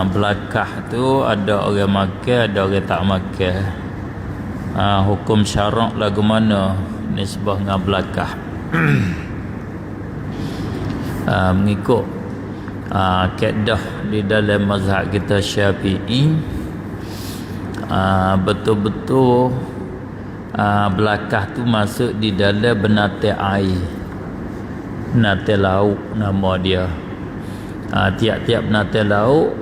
Belakah tu ada orang makan, ada orang tak makan. Hukum syarak lagu mana nisbah dengan belakah? Mengikut kaedah di dalam mazhab kita Syafi'i, betul-betul belakah tu masuk di dalam benatai air, benatai lauk nama dia. Tiap-tiap benatai lauk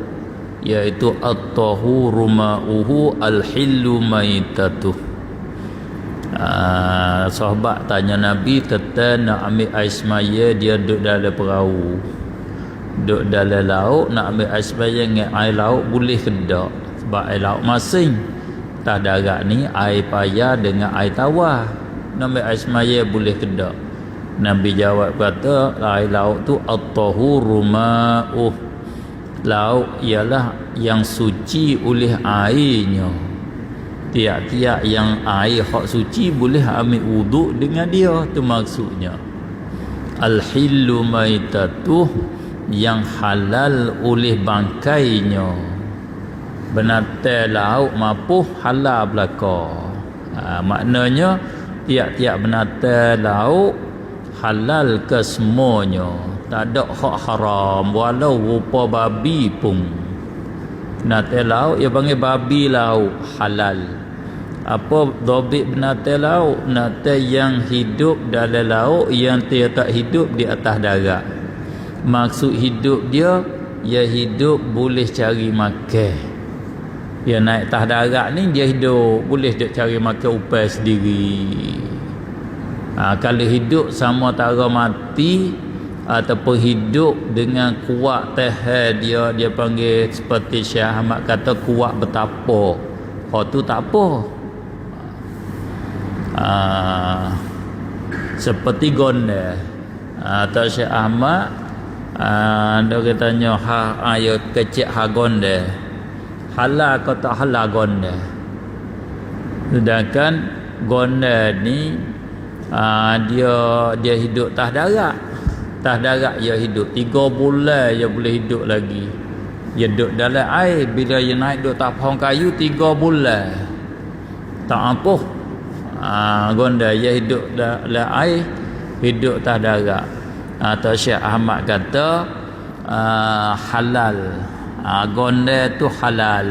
iaitu at-tahuru ma'uhu al-hillu maitatuh. Sahabat tanya Nabi tentang nak ambil air semaya, dia duduk dalam perahu, duduk dalam laut, nak ambil air semaya dengan air laut boleh ke tak? Sebab air laut masing, atas darat ni air payah dengan air tawar, nak ambil air semaya boleh ke tak? Nabi jawab kata air laut tu at-tahuru ma'uh, laut ialah yang suci oleh airnya. Tiap-tiap yang air hak suci boleh ambil wuduk dengan dia, tu maksudnya. Al-hillu maitatuh, yang halal oleh bangkainya. Benatai laut mapuh halal belaka. Maknanya tiap-tiap benatai laut halal ke semuanya, tak ada hak haram walau rupa babi pun. Benatai laut dia panggil babi laut, halal. Apa dhabit benatai laut? Benatai yang hidup dalam laut, yang dia tak hidup di atas darat. Maksud hidup dia, dia hidup boleh cari makan. Dia naik atas darat ni dia hidup, boleh dia cari makan upai sendiri. Kalau hidup sama tara mati ataupun hidup dengan kuat tahan dia panggil seperti Syekh Ahmad kata kuat betapa. Hak tu tak apa. Seperti gondel. Atau Syekh Ahmad dia katanya ayo kecil gondel. Halal atau tak halal gondel. Sedangkan gondel ni dia hidup atas darat. Atas darat dia hidup 3 bulan dia boleh hidup lagi. Dia duduk dalam air, bila dia naik duduk tak pohon kayu 3 bulan. Tak ampuh. Gondal dia hidup dalam air, hidup atas darat. Atau Syekh Ahmad kata halal. Gondal tu halal.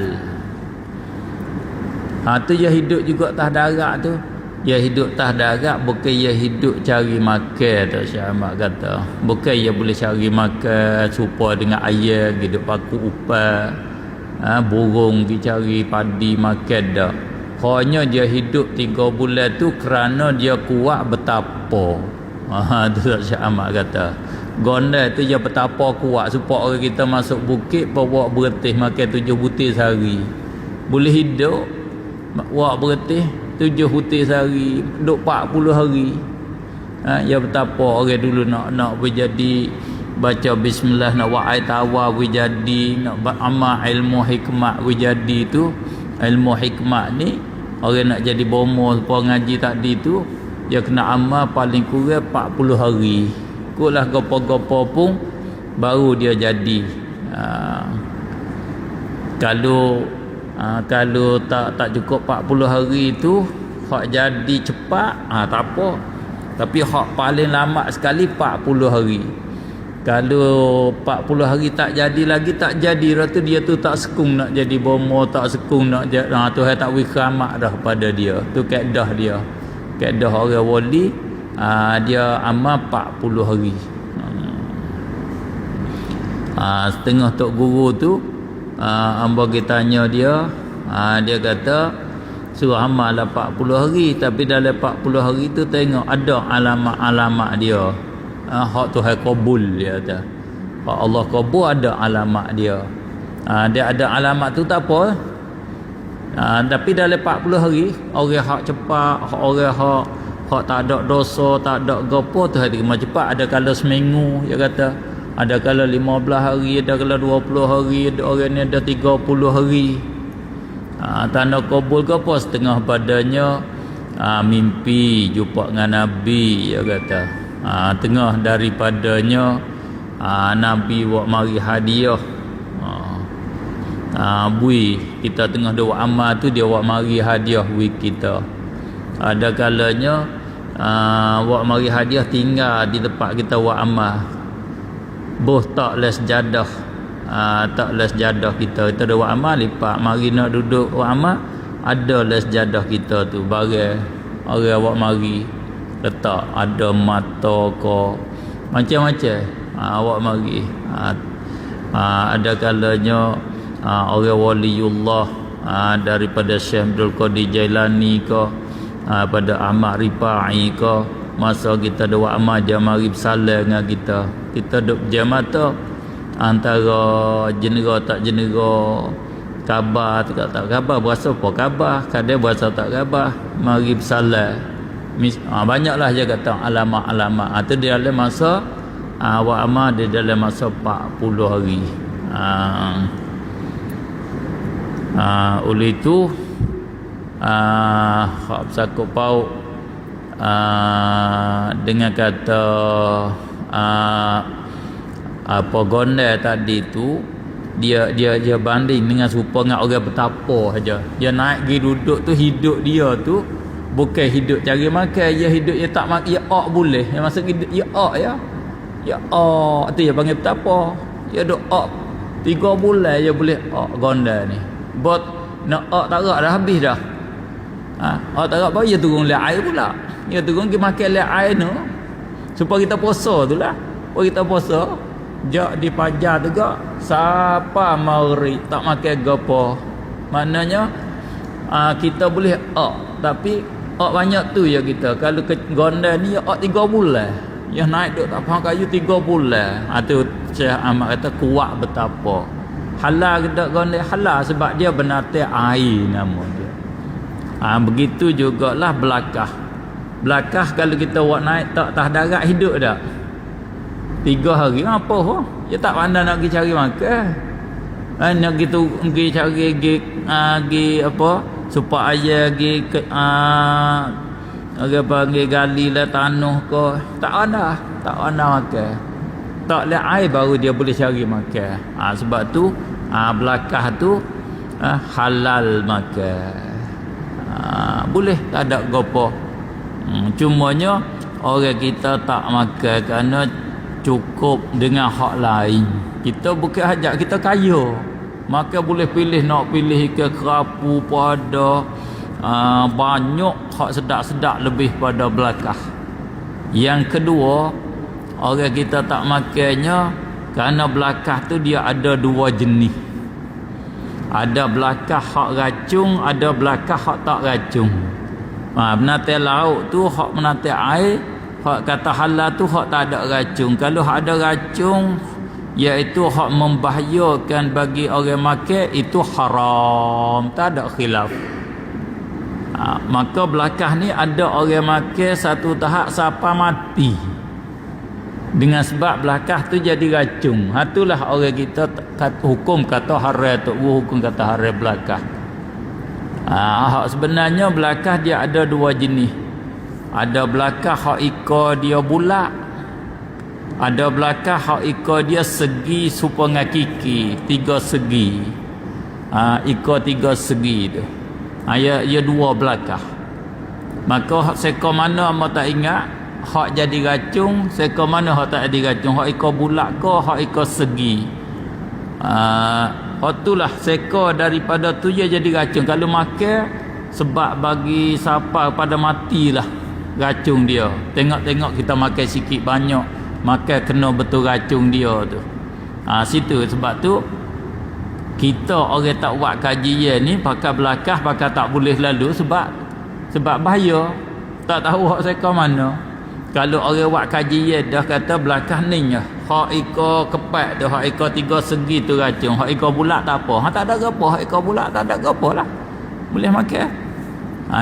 Tu dia hidup juga atas darat tu. Dia hidup atas darat bukan dia hidup cari makan tu, Syekh Ahmad kata. Bukan dia boleh cari makan supaya dengan air hidup paku upai, burung pergi cari padi makan dah. Hanya dia hidup 3 bulan tu kerana dia kuat betapa. Tu Syekh Ahmad kata. Gondal tu dia betapa kuat supaya orang kita masuk bukit bawa beretih makan 7 butir sehari. Boleh hidup bawa beretih 7 butir sehari, duduk 40 hari. Ya betapa orang dulu nak berjadi baca bismillah, nak buat air tawar berjadi, nak amal ilmu hikmat berjadi tu. Ilmu hikmat ni orang nak jadi bomo supaya ngaji tadi tu, dia kena amal paling kurang 40 hari. Kulah gopo-gopo pun baru dia jadi. Kalau tak cukup 40 hari tu hak jadi cepat tak apa, tapi hak paling lama sekali 40 hari. Kalau 40 hari tak jadi lagi, tak jadi rata dia tu tak sekung nak jadi bomo, tak sekung nak jadi tu tak beri keramat dah pada dia. Tu kaedah dia, kaedah orang wali. Dia amal 40 hari. Setengah tok guru tu hamba kita tanya dia, dia kata suruh amal 40 hari, tapi dalam 40 hari tu tengok ada alamat-alamat dia. Hak Tuhan kabul, dia kata. Hak Allah kabul ada alamat dia. Dia ada alamat tu tak apa. Tapi dalam 40 hari orang hak cepat, orang hak tak ada dosa, tak ada gapo tu hari terima cepat. Ada kala seminggu dia kata, ada kala 15 hari, ada kala 20 hari, ada orang ni ada 30 hari. Tanda kabul ke apa? Setengah badannya mimpi jumpa dengan Nabi, dia kata. Tengah daripadanya Nabi buat mari hadiah. Bui kita tengah dia buat amal tu, dia buat mari hadiah bui kita. Ada kalanya buat mari hadiah tinggal di tempat kita buat amal. Boh tak les jadah. Tak les jadah kita dah buat amal, lipat mari nak duduk buat amal, ada les jadah kita tu barang orang buat mari letak, ada mata ko macam-macam awak mari. Ada kalanya orang waliullah daripada Syekh Abdul Qadir Jailani ke, pada Ahmad Rifai ke, masa kita ada buat amal jam mari bersalam dengan kita duk jam mata antara jenera tak jenera, khabar tak khabar, berasa apa khabar, kadang berasa tak khabar, mari bersalam. Banyaklah dia kata alamat-alamat. Itu dia dalam masa buat amal, dia dalam masa 40 hari. Oleh itu hak bersakut paut dengan kata apa gondel tadi tu, dia banding dengan serupa dengan orang bertapa saja. Dia naik pergi duduk tu, hidup dia tu bukan hidup cari makan, dia hidup dia tak makan, dia boleh. Yang maksud dia ya tu dia panggil bertapa. Dia duk 3 bulan dia boleh gondel ni. Bot nak tak rak dah habis dah. Tak rak apa, dia turun le air pula. Dia turun pergi makan le air tu supaya kita puasa tu lah. Supaya kita puasa. Jak dipajar juga siapa mari tak makan gapo. Maknanya kita boleh tapi banyak tu ya kita. Kalau gondel ni 3 bulan. Yang naik duk tak faham kayu 3 bulan. Tu Syekh Ahmad kata kuat betapa. Halal ke tak gondel? Halal sebab dia bernatih air nama dia. Begitu jugalah belakah. Belakah kalau kita buat naik tak tah darat hidup dak. 3 hari apa dia tak pandai nak pergi cari makan. Nak pergi cari pergi apa supaya pergi orang panggil gali lah tanah ke, tak ada makan. Tak ada air baru dia boleh cari makan. Sebab tu belakah tu halal makan. Boleh tak ada gapo. Cumanya orang kita tak makan kerana cukup dengan hak lain. Kita bukan hajat, kita kaya. Maka boleh pilih, nak pilih ikan kerapu pada banyak hak sedap-sedap lebih pada belakah. Yang kedua, orang kita tak makannya kerana belakah tu dia ada 2 jenis. Ada belakah hak racun, ada belakah hak tak racun. Menatai lauk tu hak menatai air, hak kata halal tu hak tak ada racun. Kalau hak ada racun, iaitu hak membahayakan bagi orang makan, itu haram, tak ada khilaf. Maka belakang ni ada orang makan satu tahap sampai mati dengan sebab belakang tu jadi racun. Itulah orang kita hukum kata haram tu, hukum kata haram belakang. Sebenarnya belakang dia ada 2 jenis. Ada belakang hak ikut dia bulat, ada belakang hak ikut dia segi supaya kiki 3 segi. Ikut 3 segi tu. Ia 2 belakang. Maka hak seko mana hang tak ingat, hak jadi racun, seko mana hak tak jadi racun, hak ikut bulat ke hak ikut segi. Itulah seko daripada tu dia jadi racun. Kalau makan sebab bagi siapa pada matilah racun dia. Tengok-tengok kita makan sikit banyak, makan kena betul racun dia tu. Situ sebab tu kita orang tak buat kajian ni pakai belakang, pakai tak boleh lalu sebab bahaya. Tak tahu hak seko mana. Kalau orang buat kajian dah kata belakang ni ya, hak iko kepat tu, hak iko 3 segi tu racun, hak iko bulat tak apa. Tak ada gapo, hak iko bulat tak ada gapo lah. Boleh makan.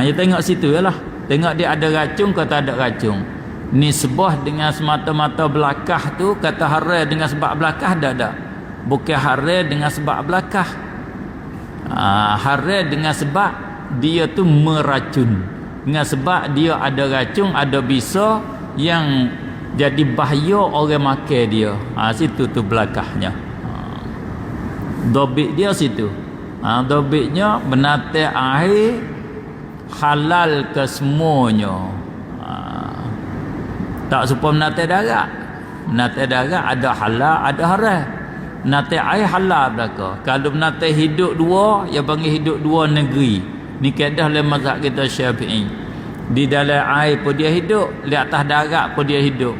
Ya tengok situ lah. Tengok dia ada racun ke tak ada racun. Nisbah dengan semata-mata belakang tu kata haram dengan sebab belakang dah. Bukan haram dengan sebab belakang. Haram dengan sebab dia tu meracun. Dengan sebab dia ada racun, ada bisa yang jadi bahaya orang makan dia. Situ tu belakangnya. Dobit dia situ. Dobitnya binatang air halal ke semuanya. Tak serupa binatang darat. Binatang darat ada halal, ada haram. Binatang air halal belaka. Kalau binatang hidup dua, dia panggil hidup dua negeri. Ni kaedah oleh mazhab kita Syafi'i. Di dalam air pun dia hidup, di atas darat pun dia hidup.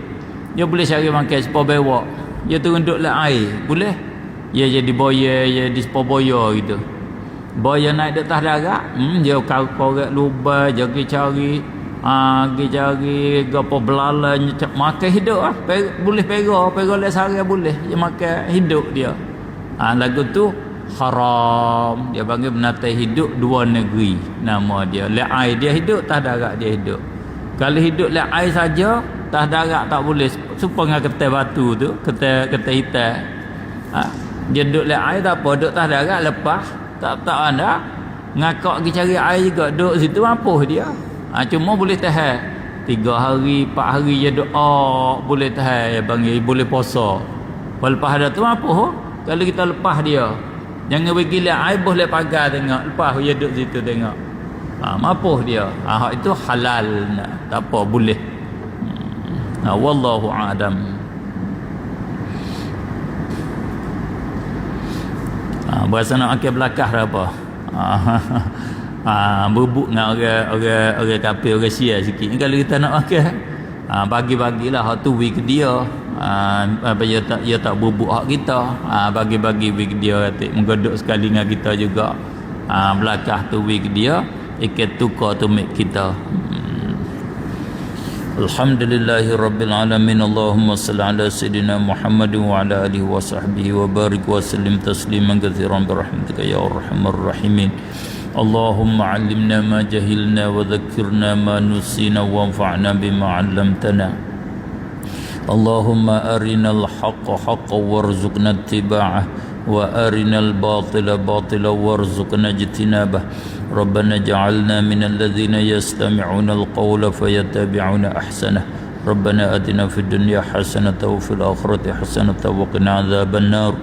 Dia boleh cari makan sepuluh bewak. Dia turun duduk dalam air, boleh. Dia jadi boya, dia jadi sepuluh boya gitu. Boya naik di atas darat, dia korek lubang, dia pergi cari gapo belalanya makan hidup ah. Boleh pera le sara boleh. Dia makan hidup dia. Lagu tu haram. Dia panggil binatang hidup dua negeri. Nama dia. Le air dia hidup, tas darat dia hidup. Kalau hidup le air saja, tas darat tak boleh. Supaya dengan ketai batu tu, ketai hitam. Dia duduk le air tak apa, duduk tas darat lepas tak ada. Ngakak pergi cari air juga, duduk situ mampu dia. Cuma boleh tahan 3 hari 4 hari je doa boleh tahan, panggil boleh puasa. Lepas ada tu apa kalau kita lepas dia, jangan bagi lihat air boleh pagar tengok, lepas dia duduk situ tengok. Mampu dia. Hak itu halal, tak apa boleh. Wallahu a'lam. Berasa nak akal belakang apa? Berbuk dengan orang kafir, orang Syiah sikit. Kalau kita nak makan, bagi-bagilah hak tu wig dia. Apa dia tak berbuk hak kita. Bagi-bagi wig dia, menggodok sekali dengan kita juga. Belakang tu wig dia, ikat tukar tu mic kita. Alhamdulillahi rabbil alamin. Allahumma salli ala sayyidina Muhammad wa ala alihi wa sahbihi wa barik wa sallim tasliman katsiran bi rahmatika ya arhamar rahimin. اللهم علمنا ما جهلنا وذكرنا ما نسينا وانفعنا بما علمتنا. اللهم أرنا الحق حقا وارزقنا اتباعه وأرنا الباطل باطلا وارزقنا اجتنابه. ربنا اجعلنا من الذين يستمعون القول فيتبعون أحسنه. ربنا آتنا في الدنيا حسنة وفي الآخرة حسنة وقنا عذاب النار.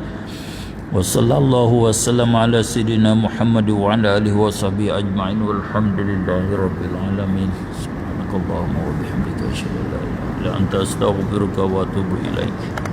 وصلى الله وسلم على سيدنا محمد وعلى آله وصحبه أجمعين والحمد لله رب العالمين. سبحانك اللهم وبحمدك أشهد أن لا إله إلا أنت أستغفرك وأتوب إليك.